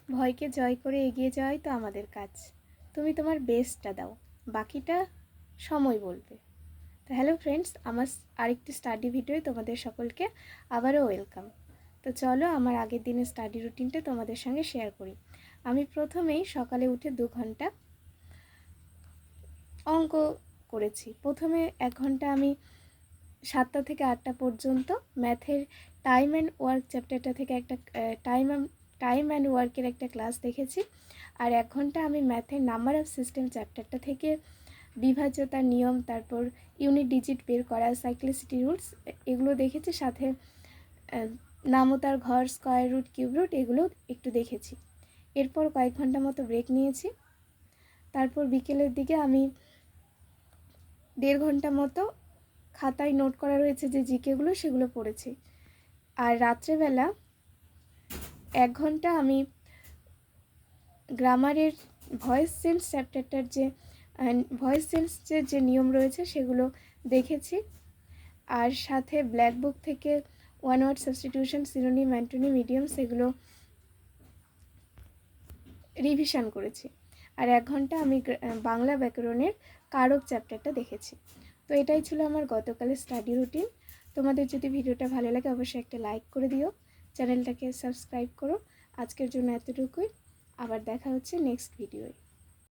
ভয়কে জয় করে এগিয়ে যাওয়াই তো আমাদের কাজ। তুমি তোমার বেস্টটা দাও, বাকিটা সময় বলবে। তো হ্যালো ফ্রেন্ডস, আমার আরেকটি স্টাডি ভিডিওয় তোমাদের সকলকে আবারও ওয়েলকাম। তো চলো আমার আগের দিনের স্টাডি রুটিনটা তোমাদের সঙ্গে শেয়ার করি। আমি প্রথমেই সকালে উঠে 2 ঘন্টা অঙ্ক করেছি। প্রথমে 1 ঘন্টা আমি 7টা থেকে 8টা পর্যন্ত ম্যাথের টাইম অ্যান্ড ওয়ার্ক চ্যাপ্টারটা থেকে একটা টাইম অ্যান্ড ওয়ার্কের একটা ক্লাস দেখেছি। আর 1 ঘন্টা আমি ম্যাথের নাম্বার অফ সিস্টেম চ্যাপ্টারটা থেকে বিভাজ্যতার নিয়ম, তারপর ইউনিট ডিজিট বের করা, সাইক্লিসিটি রুলস এগুলো দেখেছি। সাথে নামতার ঘর, স্কয়ার রুট, কিউব রুট এগুলো একটু দেখেছি। এরপর কয়েক ঘন্টা মতো ব্রেক নিয়েছি। তারপর বিকেলের দিকে আমি 1.5 ঘন্টা মতো খাতায় নোট করা রয়েছে যে জিকেগুলো সেগুলো পড়েছি। আর রাত্রেবেলা 1 ঘন্টা আমি গ্রামারের ভয়েস চেঞ্জ চ্যাপ্টারটার যে ভয়েস চেঞ্জের যে নিয়ম রয়েছে সেগুলো দেখেছি। আর সাথে ব্ল্যাক বুক থেকে one word substitution, synonym, antonym, idioms এগুলো রিভিশন করেছি। আর 1 ঘন্টা আমি বাংলা ব্যাকরণের কারক চ্যাপ্টারটা দেখেছি। তো এটাই ছিল আমার গতকালের স্টাডি রুটিন। তোমাদের যদি ভিডিওটা ভালো লাগে অবশ্যই একটা লাইক করে দিও, চ্যানেলটাকে সাবস্ক্রাইব করো। আজকের জন্য এতটুকুই, আবার দেখা হচ্ছে নেক্সট ভিডিওয়।